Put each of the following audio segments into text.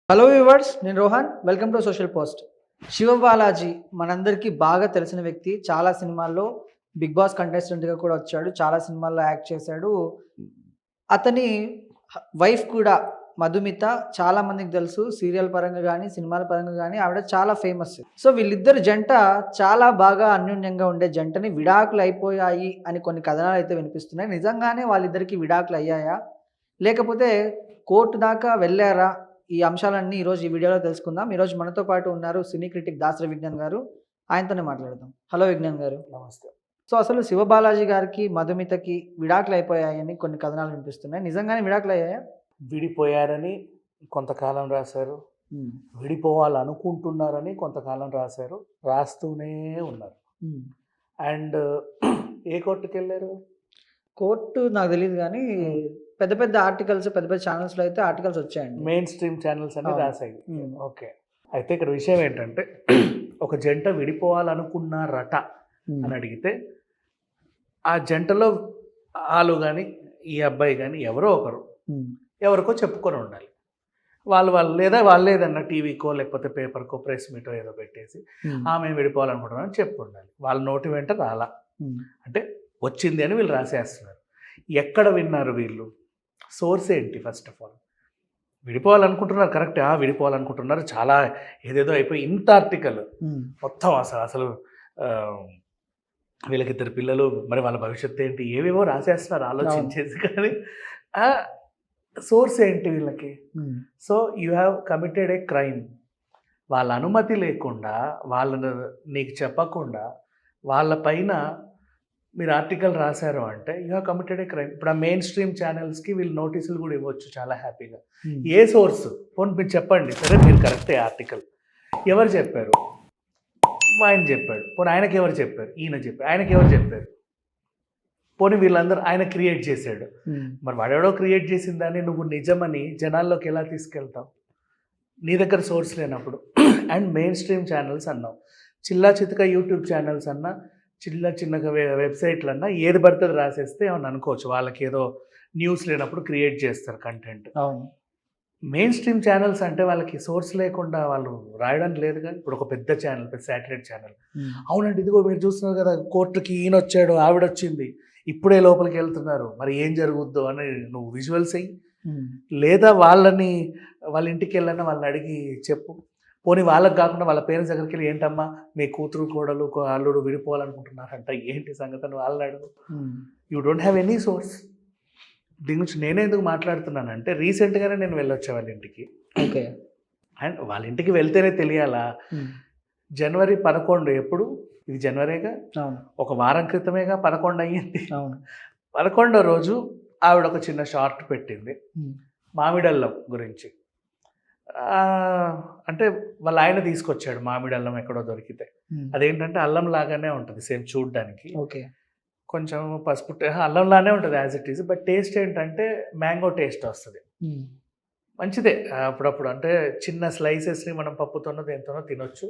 Hello viewers, నేను Rohan. Welcome to social post. Shiva Balaji మనందరికీ బాగా తెలిసిన వ్యక్తి. చాలా సినిమాల్లో బిగ్ బాస్ కంటెస్టెంట్గా కూడా వచ్చాడు. చాలా సినిమాల్లో యాక్ట్ చేశాడు. అతని వైఫ్ కూడా మధుమిత చాలా మందికి తెలుసు. సీరియల్ పరంగా కానీ సినిమాల పరంగా కానీ ఆవిడ చాలా ఫేమస్. సో వీళ్ళిద్దరు జంట చాలా బాగా అన్యోన్యంగా ఉండే జంటని విడాకులు అయిపోయాయి అని కొన్ని కథనాలు అయితే వినిపిస్తున్నాయి. నిజంగానే వాళ్ళిద్దరికి విడాకులు అయ్యాయా, లేకపోతే కోర్టు దాకా వెళ్ళారా? ఈ అంశాలన్నీ ఈరోజు ఈ వీడియోలో తెలుసుకుందాం. ఈరోజు మనతో పాటు ఉన్నారు సినీ క్రిటిక్ దాసరి విజ్ఞాన్ గారు. ఆయనతోనే మాట్లాడదాం. హలో విజ్ఞాన్ గారు. నమస్తే. సో అసలు శివబాలాజీ గారికి మధుమితకి విడాకులు అయిపోయాయని కొన్ని కథనాలు వినిపిస్తున్నాయి. నిజంగానే విడాకులు అయ్యాయా? విడిపోయారని కొంతకాలం రాశారు, విడిపోవాలనుకుంటున్నారని కొంతకాలం రాశారు, రాస్తూనే ఉన్నారు. అండ్ ఏ కోర్టుకి వెళ్ళారు? కోర్టు నాకు తెలియదు కానీ పెద్ద పెద్ద ఆర్టికల్స్, పెద్ద పెద్ద ఛానల్స్లో అయితే ఆర్టికల్స్ వచ్చాయండి. మెయిన్ స్ట్రీమ్ ఛానల్స్ అన్ని అవును. రాశాయి. ఓకే, అయితే ఇక్కడ విషయం ఏంటంటే ఒక జంట విడిపోవాలనుకున్నారట అని అడిగితే ఆ జంటలో వాళ్ళు కానీ ఈ అబ్బాయి కానీ ఎవరో ఒకరు ఎవరికో చెప్పుకొని ఉండాలి. వాళ్ళు లేదా వాళ్ళు ఏదన్నా టీవీకో లేకపోతే పేపర్కో ప్రెస్ మీటో ఏదో పెట్టేసి ఆమె విడిపోవాలనుకుంటున్నారని చెప్పు ఉండాలి. వాళ్ళ నోటి వెంట రాలా, అంటే వచ్చింది అని వీళ్ళు రాసేస్తున్నారు. ఎక్కడ విన్నారు వీళ్ళు? సోర్స్ ఏంటి? ఫస్ట్ ఆఫ్ ఆల్ విడిపోవాలనుకుంటున్నారు, కరెక్ట్. విడిపోవాలనుకుంటున్నారు, చాలా ఏదేదో అయిపోయి ఇంత ఆర్టికల్ మొత్తం అసలు వీళ్ళకిద్దరు పిల్లలు, మరి వాళ్ళ భవిష్యత్తు ఏంటి, ఏవేవో రాసేస్తున్నారు ఆలోచించేసి. కానీ సోర్స్ ఏంటి వీళ్ళకి? So you have committed A crime. వాళ్ళ అనుమతి లేకుండా, వాళ్ళను నీకు చెప్పకుండా వాళ్ళ పైన మీరు ఆర్టికల్ రాశారు అంటే you have committed A crime. ఇప్పుడు ఆ మెయిన్ స్ట్రీమ్ ఛానల్స్కి వీళ్ళు నోటీసులు కూడా ఇవ్వచ్చు చాలా హ్యాపీగా. ఏ సోర్స్? పోనీ మీరు చెప్పండి, సరే మీరు కరెక్టే ఆర్టికల్. ఎవరు చెప్పారు? ఆయన చెప్పాడు. పోనీ ఆయనకి ఎవరు చెప్పారు? ఈయన చెప్పారు. ఆయనకి ఎవరు చెప్పారు? పోనీ వీళ్ళందరూ ఆయన క్రియేట్ చేశాడు. మరి వాడెవడో క్రియేట్ చేసిన దాన్ని నువ్వు నిజమని జనాల్లోకి ఎలా తీసుకెళ్తావు? నీ దగ్గర సోర్స్ లేనప్పుడు. అండ్ మెయిన్ స్ట్రీమ్ ఛానల్స్ అన్నావు, చిల్లా చితక యూట్యూబ్ ఛానల్స్ అన్నా, చిన్నగా వెబ్సైట్లు అన్నా ఏది పడుతుంది రాసేస్తే ఏమన్నా అనుకోవచ్చు. వాళ్ళకి ఏదో న్యూస్ లేనప్పుడు క్రియేట్ చేస్తారు కంటెంట్. అవును. మెయిన్ స్ట్రీమ్ ఛానల్స్ అంటే వాళ్ళకి సోర్స్ లేకుండా వాళ్ళు రాయడం లేదు. కానీ ఇప్పుడు ఒక పెద్ద ఛానల్, పెద్ద శాటిలైట్ ఛానల్, అవునండి ఇదిగో మీరు చూస్తున్నారు కదా, కోర్టుకి ఈయన వచ్చాడు, ఆవిడ వచ్చింది, ఇప్పుడే లోపలికి వెళ్తున్నారు, మరి ఏం జరుగుద్దో అని నువ్వు విజువల్స్ అయ్యి, లేదా వాళ్ళ ఇంటికి వెళ్ళినా వాళ్ళని అడిగి చెప్పు. పోనీ వాళ్ళకి కాకుండా వాళ్ళ పేరెంట్స్ దగ్గరికి వెళ్ళి, ఏంటమ్మా మీ కూతురు కోడలు అల్లుడు విడిపోవాలనుకుంటున్నారంట, ఏంటి సంగతి అని వాళ్ళని అడుగు. You don't have any source. దీని గురించి నేనే ఎందుకు మాట్లాడుతున్నానంటే రీసెంట్గానే నేను వెళ్ళొచ్చా వాళ్ళ ఇంటికి. ఓకే. అండ్ వాళ్ళ ఇంటికి వెళ్తేనే తెలియాలా? జనవరి 11, ఎప్పుడు ఇది? జనవరిగా, ఒక వారం క్రితమేగా 11 అయ్యింది. 11వ రోజు ఆవిడ ఒక చిన్న షార్ట్ పెట్టింది మామిడల్లం గురించి. అంటే వాళ్ళ ఆయన తీసుకొచ్చాడు మామిడల్లం ఎక్కడో దొరికితే. అదేంటంటే అల్లం లాగానే ఉంటుంది సేమ్ చూడ్డానికి. ఓకే. కొంచెం పసుపు అల్లంలానే ఉంటుంది as it is. But taste ఏంటంటే మ్యాంగో టేస్ట్ వస్తుంది. మంచిదే అప్పుడప్పుడు. అంటే చిన్న స్లైసెస్ని మనం పప్పుతోనో దేనితోనో తినొచ్చు.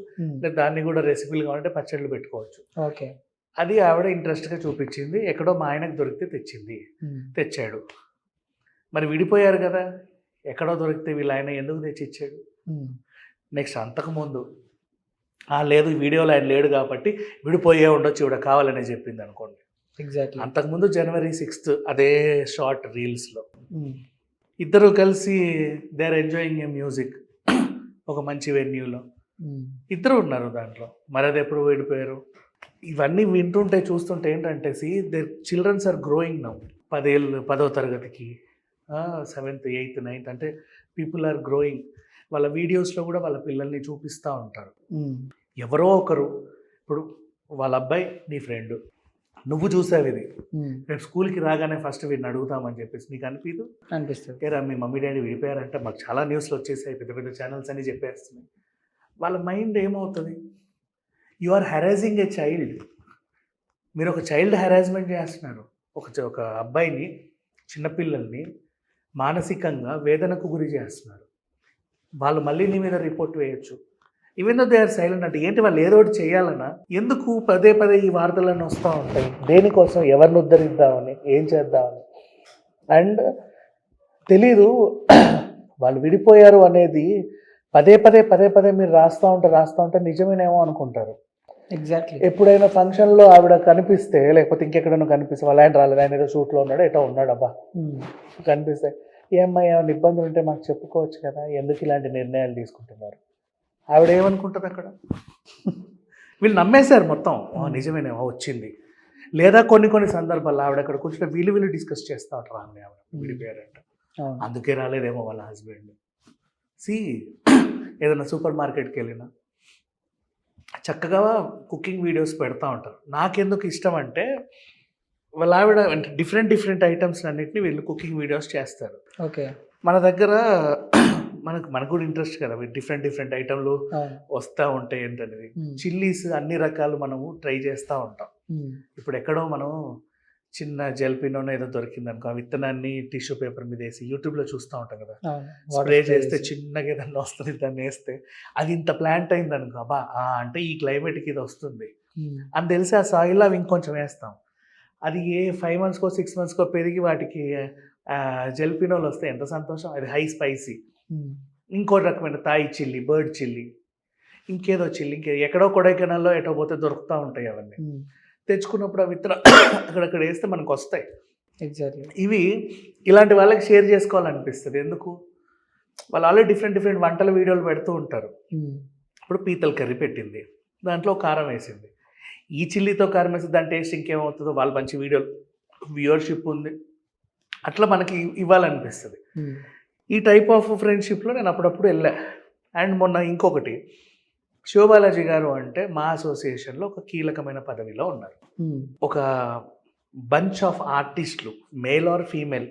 దాన్ని కూడా రెసిపీలు కావాలంటే పచ్చళ్ళు పెట్టుకోవచ్చు. ఓకే. అది ఆవిడ ఇంట్రెస్ట్గా చూపించింది. ఎక్కడో మా ఆయనకు దొరికితే తెచ్చాడు. మరి విడిపోయారు కదా, ఎక్కడో దొరికితే వీళ్ళ ఆయన ఎందుకు తెచ్చిచ్చాడు? నెక్స్ట్ అంతకుముందు లేదు వీడియోలో ఆయన లేడు కాబట్టి విడిపోయే ఉండొచ్చు ఇవిడ కావాలనే చెప్పింది అనుకోండి. ఎగ్జాక్ట్లీ. అంతకుముందు జనవరి 6 అదే షార్ట్ రీల్స్లో ఇద్దరు కలిసి they are enjoying a music ఒక మంచి వెన్యూలో, ఇద్దరు ఉన్నారు దాంట్లో. మరి అది ఎప్పుడు విడిపోయారు? ఇవన్నీ వింటుంటే చూస్తుంటే ఏంటంటే their childrens are growing now. 10వ తరగతికి 7th 8th 9th అంటే పీపుల్ ఆర్ గ్రోయింగ్. వాళ్ళ వీడియోస్లో కూడా వాళ్ళ పిల్లల్ని చూపిస్తూ ఉంటారు. ఎవరో ఒకరు, ఇప్పుడు వాళ్ళ అబ్బాయి నీ ఫ్రెండ్, నువ్వు చూసావు ఇది, రేపు స్కూల్కి రాగానే ఫస్ట్ వీడిని అడుగుతామని చెప్పేసి నీకు అనిపిస్తుంది. ఏరా మీ మమ్మీ డాడీ విడిపోయారంటే మాకు చాలా న్యూస్లు వచ్చేసాయి, పెద్ద పెద్ద ఛానల్స్ అని చెప్పేస్తున్నాయి. వాళ్ళ మైండ్ ఏమవుతుంది? You are harassing a child. మీరు ఒక చైల్డ్ హెరాస్మెంట్ చేస్తున్నారు. ఒక అబ్బాయిని, చిన్నపిల్లల్ని మానసికంగా వేదనకు గురి చేస్తున్నారు. వాళ్ళు మళ్ళీ నీ మీద రిపోర్ట్ వేయచ్చు. Even though they are silent. అంటే ఏంటి, వాళ్ళు ఏదో ఒకటి చేయాలన్నా? ఎందుకు పదే ఈ వార్తలన్నీ వస్తూ ఉంటాయి? దేనికోసం? ఎవరిని ఉద్ధరిద్దామని, ఏం చేద్దామని. అండ్ తెలీదు వాళ్ళు విడిపోయారు అనేది పదే పదే మీరు రాస్తూ ఉంటే నిజమేనేమో అనుకుంటారు. ఎగ్జాక్ట్లీ. ఎప్పుడైనా ఫంక్షన్లో ఆవిడ కనిపిస్తే, లేకపోతే ఇంకెక్కడైనా కనిపిస్తే, వాళ్ళ ఆయన రాలేదు, ఆయన ఏదో షూట్లో ఉన్నాడు, ఎటో ఉన్నాడు, అబ్బా కనిపిస్తే, ఏమ్మా ఏమైనా ఇబ్బందులు ఉంటే మాకు చెప్పుకోవచ్చు కదా, ఎందుకు ఇలాంటి నిర్ణయాలు తీసుకుంటున్నారు? ఆవిడ ఏమనుకుంటుంది అక్కడ? వీళ్ళు నమ్మేశారు మొత్తం, నిజమేనేమో వచ్చింది. లేదా కొన్ని సందర్భాల్లో ఆవిడ అక్కడ కూర్చుంటే వీళ్ళు డిస్కస్ చేస్తూ ఉంటారు, ఆమె ఆవిడ విడిపోయారంట, అందుకే రాలేదేమో వాళ్ళ హస్బెండ్. ఏదైనా సూపర్ మార్కెట్కి వెళ్ళినా చక్కగా కుకింగ్ వీడియోస్ పెడతా ఉంటారు. నాకెందుకు ఇష్టం అంటే వాళ్ళ ఆవిడ డిఫరెంట్ ఐటమ్స్ అన్నిటిని వీళ్ళు కుకింగ్ వీడియోస్ చేస్తారు. ఓకే. మన దగ్గర మనకు కూడా ఇంట్రెస్ట్ కదా, డిఫరెంట్ ఐటమ్లు వస్తూ ఉంటాయి ఏంటనేది. చిల్లీస్ అన్ని రకాలు మనము ట్రై చేస్తూ ఉంటాం. ఇప్పుడు ఎక్కడో మనం చిన్న జెల్పినోనో ఏదో దొరికింది అనుకో, ఆ విత్తనాన్ని టిష్యూ పేపర్ మీద వేసి యూట్యూబ్లో చూస్తూ ఉంటాం కదా, స్ప్రే చేస్తే చిన్నగా ఏదన్నా వస్తుంది, దాన్ని వేస్తే అది ఇంత ప్లాంట్ అయింది అనుకో, అబ్బా అంటే ఈ క్లైమేట్కి ఇది వస్తుంది అని తెలిసి ఆ సాయిల్లో అవి ఇంకొంచెం వేస్తాం. అది 5 monthsకో 6 monthsకో పెరిగి వాటికి జెల్పినోలు వస్తే ఎంత సంతోషం. అది హై స్పైసీ. ఇంకో రకమైన తాయి చిల్లీ, బర్డ్ చిల్లీ, ఇంకేదో చిల్లీ, ఎక్కడో కొడైకెనాల్లో ఎటో పోతే దొరుకుతూ ఉంటాయి. అవన్నీ తెచ్చుకున్నప్పుడు ఆ విత్తనం అక్కడక్కడ వేస్తే మనకు వస్తాయి. ఎగ్జాక్ట్లీ. ఇవి ఇలాంటి వాళ్ళకి షేర్ చేసుకోవాలనిపిస్తుంది. ఎందుకు? వాళ్ళు ఆల్రెడీ డిఫరెంట్ వంటల వీడియోలు పెడుతూ ఉంటారు. ఇప్పుడు పీతల కర్రీ పెట్టింది, దాంట్లో కారం వేసింది, ఈ చిల్లీతో కారం వేసి దాని టేస్ట్ ఇంకేమవుతుందో, వాళ్ళు మంచి వీడియోలు వ్యూవర్షిప్ ఉంది, అట్లా మనకి ఇవ్వాలనిపిస్తుంది. ఈ టైప్ ఆఫ్ ఫ్రెండ్షిప్లో నేను అప్పుడప్పుడు వెళ్ళా. అండ్ మొన్న ఇంకొకటి, శివబాలాజీ గారు అంటే మా అసోసియేషన్లో ఒక కీలకమైన పదవిలో ఉన్నారు. ఒక బంచ్ ఆఫ్ ఆర్టిస్టులు, మేల్ ఆర్ ఫీమేల్,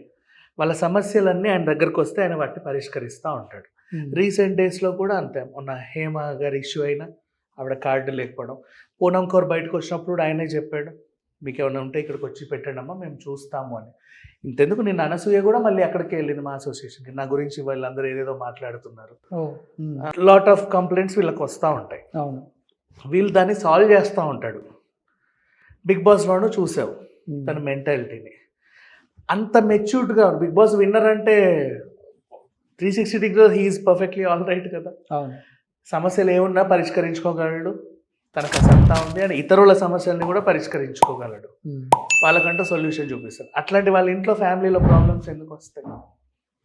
వాళ్ళ సమస్యలన్నీ ఆయన దగ్గరకు వస్తే ఆయన వాటిని పరిష్కరిస్తూ ఉంటాడు. రీసెంట్ డేస్లో కూడా అంతే. మొన్న హేమ గారి ఇష్యూ అయినా ఆవిడ కార్డు లేకపోవడం, పూనం కౌర్ బయటకు వచ్చినప్పుడు ఆయనే చెప్పాడు, మీకు ఏమైనా ఉంటే ఇక్కడికి వచ్చి పెట్టండి అమ్మా, మేము చూస్తాము అని. ఇంతెందుకు, నిన్న అనసూయ కూడా మళ్ళీ అక్కడికి వెళ్ళింది మా అసోసియేషన్కి. నా గురించి వాళ్ళందరూ ఏదేదో మాట్లాడుతున్నారు, లాట్ ఆఫ్ కంప్లైంట్స్ వీళ్ళకి వస్తూ ఉంటాయి. వీళ్ళు దాన్ని సాల్వ్ చేస్తూ ఉంటాడు. బిగ్ బాస్లోనూ చూసావు తన మెంటాలిటీని, అంత మెచ్యూర్డ్గా. బిగ్ బాస్ విన్నర్ అంటే 360 degrees he is perfectly all right కదా. సమస్యలు ఏమున్నా పరిష్కరించుకోగలడు, తనకు సత్తా ఉంది అని ఇతరుల సమస్యల్ని కూడా పరిష్కరించుకోగలడు, వాళ్ళకంటూ సొల్యూషన్ చూపిస్తారు. అట్లాంటి వాళ్ళ ఇంట్లో ఫ్యామిలీలో ప్రాబ్లమ్స్ ఎందుకు వస్తాయి?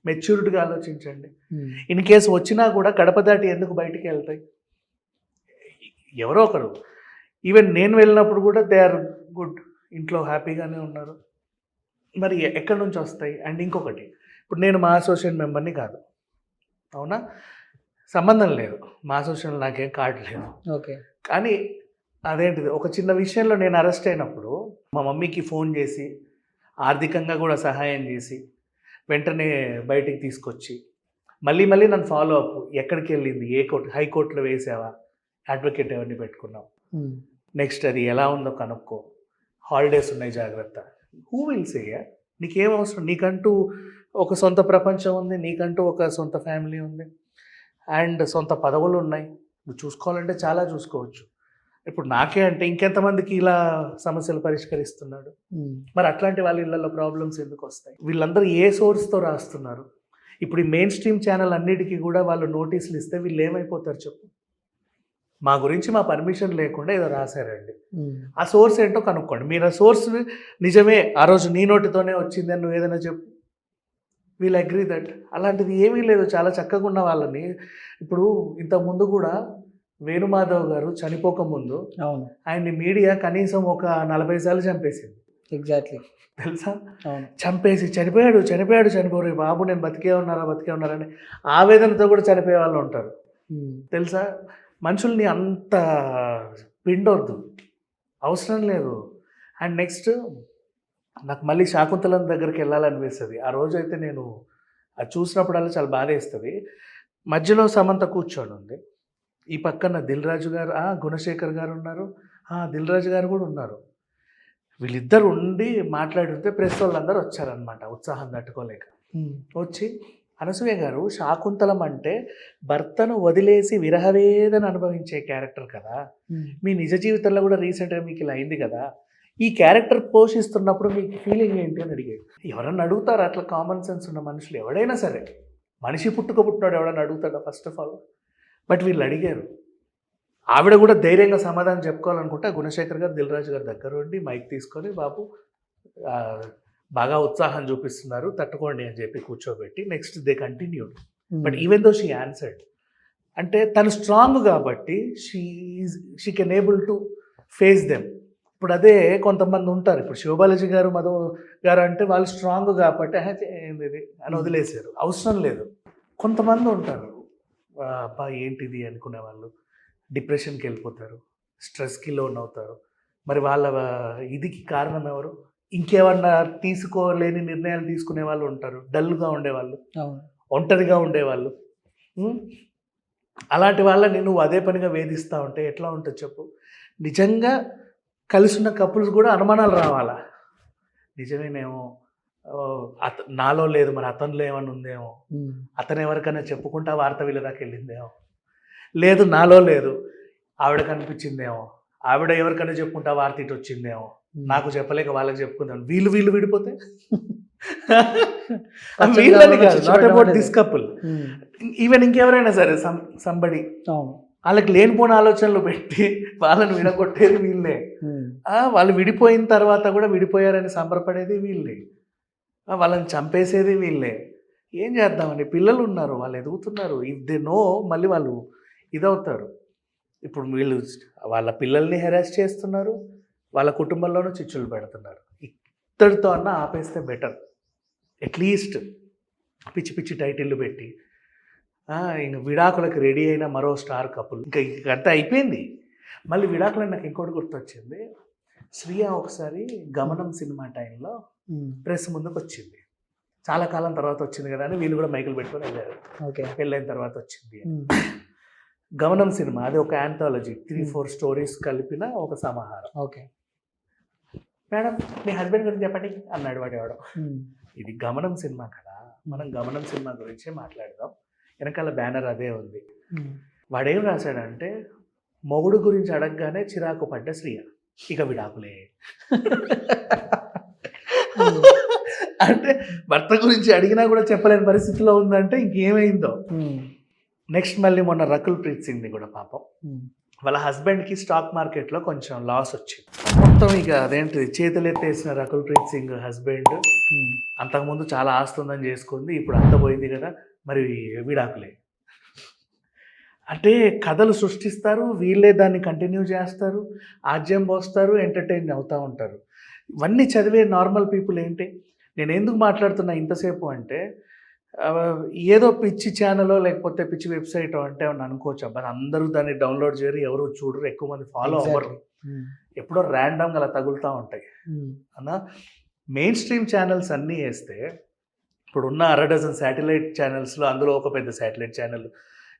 మెచ్యూర్డ్గా ఆలోచించండి. ఇన్ కేసు వచ్చినా కూడా గడప దాటి ఎందుకు బయటికి వెళ్తాయి? ఎవరో ఒకరు, ఈవెన్ నేను వెళ్ళినప్పుడు కూడా దే ఆర్ గుడ్, ఇంట్లో హ్యాపీగానే ఉన్నారు. మరి ఎక్కడి నుంచి వస్తాయి? అండ్ ఇంకొకటి, ఇప్పుడు నేను మా అసోసియేషన్ మెంబర్ని కాదు, అవునా, సంబంధం లేదు, మా అసోసియేషన్ నాకేం కార్డు లేదు. ఓకే. కానీ అదేంటిది, ఒక చిన్న విషయంలో నేను అరెస్ట్ అయినప్పుడు మా మమ్మీకి ఫోన్ చేసి ఆర్థికంగా కూడా సహాయం చేసి వెంటనే బయటికి తీసుకొచ్చి మళ్ళీ నన్ను ఫాలో అప్, ఎక్కడికి వెళ్ళింది, ఏ కోర్టు, హైకోర్టులో వేసావా, అడ్వకేట్ ఎవరిని పెట్టుకున్నావు, నెక్స్ట్ అది ఎలా ఉందో కనుక్కో, హాలిడేస్ ఉన్నాయి జాగ్రత్త. Who will say? నీకేం అవసరం? నీకంటూ ఒక సొంత ప్రపంచం ఉంది, నీకంటూ ఒక సొంత ఫ్యామిలీ ఉంది, అండ్ సొంత పదవులు ఉన్నాయి. నువ్వు చూసుకోవాలంటే చాలా చూసుకోవచ్చు. ఇప్పుడు నాకే అంటే ఇంకెంతమందికి ఇలా సమస్యలు పరిష్కరిస్తున్నాడు? మరి అట్లాంటి వాళ్ళ ఇళ్లలో ప్రాబ్లమ్స్ ఎందుకు వస్తాయి? వీళ్ళందరూ ఏ సోర్స్తో రాస్తున్నారు? ఇప్పుడు ఈ మెయిన్ స్ట్రీమ్ ఛానల్ అన్నిటికీ కూడా వాళ్ళు నోటీసులు ఇస్తే వీళ్ళు ఏమైపోతారు చెప్పు? మా గురించి మా పర్మిషన్ లేకుండా ఏదో రాశారండి, ఆ సోర్స్ ఏంటో కనుక్కోండి. మీరు ఆ సోర్స్ నిజమే, ఆ రోజు నీ నోటితోనే వచ్చింది అని నువ్వు ఏదైనా చెప్పు, వీల్ అగ్రీ దట్. అలాంటిది ఏమీ లేదు, చాలా చక్కగా ఉన్న వాళ్ళని. ఇప్పుడు ఇంతకుముందు కూడా వేణుమాధవ్ గారు చనిపోకముందు ఆయన్ని మీడియా కనీసం ఒక 40 సార్లు చంపేసింది. ఎగ్జాక్ట్లీ, తెలుసా? చంపేసి చనిపోయారు బాబు, నేను బతికే ఉన్నారని ఆవేదనతో కూడా చనిపోయే వాళ్ళు ఉంటారు, తెలుసా? మనుషుల్ని అంత పిండొద్దు, అవసరం లేదు. అండ్ నెక్స్ట్, నాకు మళ్ళీ శాకుంతలం దగ్గరికి వెళ్ళాలనిపిస్తుంది. ఆ రోజు అయితే నేను అది చూసినప్పుడల్లా చాలా బాధ వేస్తుంది. మధ్యలో సమంత కూర్చొని ఉంది, ఈ పక్కన దిల్ రాజు గారు, గుణశేఖర్ గారు ఉన్నారు, దిల్ రాజు గారు కూడా ఉన్నారు. వీళ్ళిద్దరు ఉండి మాట్లాడుతుంటే ప్రెస్ వాళ్ళందరూ వచ్చారనమాట, ఉత్సాహం తట్టుకోలేక. వచ్చి, అనసూయ గారు, శాకుంతలం అంటే భర్తను వదిలేసి విరహవేదన అనుభవించే క్యారెక్టర్ కదా, మీ నిజ జీవితంలో కూడా రీసెంట్గా మీకు ఇలా అయింది కదా, ఈ క్యారెక్టర్ పోషిస్తున్నప్పుడు మీకు ఫీలింగ్ ఏంటి అని అడిగాడు. ఎవరన్నా అడుగుతారు అట్లా? కామన్ సెన్స్ ఉన్న మనుషులు ఎవడైనా సరే, మనిషి పుట్టున్నాడు, ఎవడన్నా అడుగుతాడా? ఫస్ట్ ఆఫ్ ఆల్ బట్ వీళ్ళు అడిగారు. ఆవిడ కూడా ధైర్యంగా సమాధానం చెప్పుకోవాలనుకుంటే గుణశేఖర్ గారు దిల్ రాజు గారి దగ్గర ఉండి మైక్ తీసుకొని, బాబు బాగా ఉత్సాహం చూపిస్తున్నారు, తట్టుకోండి అని చెప్పి కూర్చోబెట్టి next they continued. But even though she answered, అంటే తను స్ట్రాంగ్ కాబట్టి she can able to face them. ఇప్పుడు అదే కొంతమంది ఉంటారు, ఇప్పుడు శివబాలాజీ గారు, మధు గారు అంటే వాళ్ళు స్ట్రాంగ్ కాబట్టి ఏంది ఇది అని వదిలేశారు, అవసరం లేదు. కొంతమంది ఉంటారు, అబ్బా ఏంటిది అనుకునే వాళ్ళు డిప్రెషన్కి వెళ్ళిపోతారు, స్ట్రెస్కి లోన్ అవుతారు. మరి వాళ్ళ ఇదికి కారణం ఎవరు? ఇంకేమన్నా తీసుకోలేని నిర్ణయాలు తీసుకునే వాళ్ళు ఉంటారు, డల్గా ఉండేవాళ్ళు, ఒంటరిగా ఉండేవాళ్ళు. అలాంటి వాళ్ళని నువ్వు అదే పనిగా వేధిస్తూ ఉంటే ఎట్లా ఉంటుంది చెప్పు? నిజంగా కలిసిన కపుల్స్ కూడా అనుమానాలు రావాలా, నిజమేనేమో, నాలో లేదు మరి అతనిలో ఏమన్నా ఉందేమో, అతను ఎవరికైనా చెప్పుకుంటా వార్త వీళ్ళ దాకా వెళ్ళిందేమో, లేదు నాలో లేదు ఆవిడ కనిపించిందేమో, ఆవిడ ఎవరికైనా చెప్పుకుంటా వార్త ఇటు వచ్చిందేమో, నాకు చెప్పలేక వాళ్ళకి చెప్పుకుందాం, వీళ్ళు విడిపోతే వీళ్ళని కాదు, not about this couple, even ఇంకెవరైనా సరే సంబడి వాళ్ళకి లేనిపోయిన ఆలోచనలు పెట్టి వాళ్ళని విడగొట్టేది వీళ్ళే. వాళ్ళు విడిపోయిన తర్వాత కూడా విడిపోయారని సంబరపడేది వీళ్ళే, వాళ్ళని చంపేసేది వీళ్ళే. ఏం చేద్దామని? పిల్లలు ఉన్నారు, వాళ్ళు ఎదుగుతున్నారు, ఇఫ్ దే నో మళ్ళీ వాళ్ళు ఇదవుతారు. ఇప్పుడు వీళ్ళు వాళ్ళ పిల్లల్ని హెరాస్ చేస్తున్నారు, వాళ్ళ కుటుంబంలోనూ చిచ్చులు పెడుతున్నారు. ఇద్దరితో అన్నా ఆపేస్తే బెటర్. అట్లీస్ట్ పిచ్చి పిచ్చి టైటిళ్ళు పెట్టి ఇంక విడాకులకు రెడీ అయిన మరో స్టార్ కపుల్, ఇంకంతా అయిపోయింది. మళ్ళీ విడాకులు నాకు ఇంకోటి గుర్తొచ్చింది. శ్రియ ఒకసారి గమనం సినిమా టైంలో ప్రెస్ ముందుకు వచ్చింది, చాలా కాలం తర్వాత వచ్చింది కదా అని వీళ్ళు కూడా మైకులు పెట్టుకొని వెళ్ళారు, పెళ్ళైన తర్వాత వచ్చింది. గమనం సినిమా అది ఒక యాంథాలజీ, 3-4 స్టోరీస్ కలిపిన ఒక సమాహారం. ఓకే మేడం మీ హస్బెండ్ గురించి చెప్పండి అన్నాడు వాడేవాడు. ఇది గమనం సినిమా కదా, మనం గమనం సినిమా గురించే మాట్లాడదాం, వెనకాల బ్యానర్ అదే ఉంది. వాడేం రాశాడంటే, మొగుడు గురించి అడగగానే చిరాకు పడ్డ శ్రియ, ఇక విడాకులే. అంటే భర్త గురించి అడిగినా కూడా చెప్పలేని పరిస్థితిలో ఉందంటే ఇంకేమైందో. నెక్స్ట్ మళ్ళీ మొన్న రకుల్ ప్రీత్ సింగ్ది కూడా పాపం, వాళ్ళ హస్బెండ్కి స్టాక్ మార్కెట్లో కొంచెం లాస్ వచ్చింది. మొత్తం ఇక అదేంటిది చేతులెత్తేసిన రకుల్ ప్రీత్ సింగ్ హస్బెండ్, అంతకుముందు చాలా ఆస్తుందని చేసుకుంది, ఇప్పుడు అంత పోయింది కదా, మరి విడాకులే. అంటే కథలు సృష్టిస్తారు, వీళ్ళే దాన్ని కంటిన్యూ చేస్తారు, ఆజ్యం పోస్తారు, ఎంటర్టైన్ అవుతూ ఉంటారు. ఇవన్నీ చదివే నార్మల్ పీపుల్ ఏంటి? నేను ఎందుకు మాట్లాడుతున్నా ఇంతసేపు అంటే, ఏదో పిచ్చి ఛానలో లేకపోతే పిచ్చి వెబ్సైట్ అంటే అనుకోవచ్చు, అబ్బా అందరూ దాన్ని డౌన్లోడ్ చేయరు, ఎవరు చూడరు, ఎక్కువ మంది ఫాలో అవ్వరు, ఎప్పుడో ర్యాండమ్గా అలా తగులుతూ ఉంటాయి అన్న. మెయిన్ స్ట్రీమ్ ఛానల్స్ అన్నీ వేస్తే, ఇప్పుడున్న 6 శాటిలైట్ ఛానల్స్లో అందులో ఒక పెద్ద శాటిలైట్ ఛానల్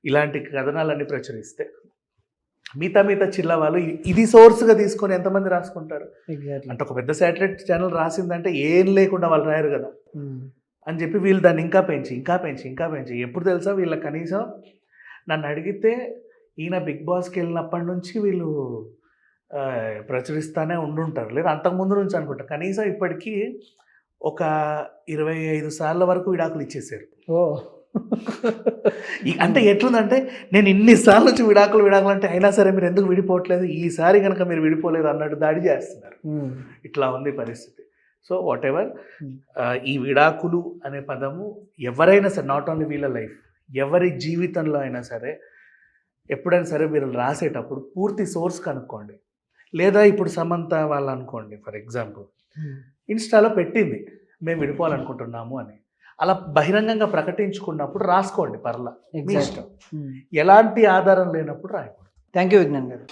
ఇలాంటి కథనాలన్నీ ప్రచురిస్తే, మిగతా చిల్ల వాళ్ళు ఇది సోర్స్గా తీసుకొని ఎంతమంది రాసుకుంటారు? అంటే ఒక పెద్ద శాటిలైట్ ఛానల్ రాసిందంటే ఏం లేకుండా వాళ్ళు రాయరు కదా అని చెప్పి వీళ్ళు దాన్ని ఇంకా పెంచి ఎప్పుడు తెలుసా వీళ్ళ కనీసం నన్ను అడిగితే ఈయన బిగ్ బాస్కి వెళ్ళినప్పటి నుంచి వీళ్ళు ప్రచురిస్తానే ఉండుంటారు, లేదా అంతకుముందు నుంచి అనుకుంటా, కనీసం ఇప్పటికీ ఒక 25 సార్ల వరకు విడాకులు ఇచ్చేసారు. అంటే ఎట్లుందంటే, నేను ఇన్నిసార్లు నుంచి విడాకులు అంటే అయినా సరే మీరు ఎందుకు విడిపోవట్లేదు, ఈసారి కనుక మీరు విడిపోలేదు అన్నట్టు దాడి చేస్తున్నారు. ఇట్లా ఉంది పరిస్థితి. సో వాట్ ఎవర్, ఈ విడాకులు అనే పదము ఎవరైనా సరే, నాట్ ఓన్లీ వీళ్ళ లైఫ్, ఎవరి జీవితంలో అయినా సరే, ఎప్పుడైనా సరే మీరు రాసేటప్పుడు పూర్తి సోర్స్ కనుక్కోండి. లేదా ఇప్పుడు సమంత వాళ్ళు అనుకోండి, ఫర్ ఎగ్జాంపుల్ ఇన్స్టాలో పెట్టింది మేము విడిపోవాలనుకుంటున్నాము అని, అలా బహిరంగంగా ప్రకటించుకున్నప్పుడు రాసుకోండి, పర్లా మీ ఇష్టం. ఎలాంటి ఆధారం లేనప్పుడు రాయకూడదు. థ్యాంక్ యూ విజ్ఞాన్ గారు.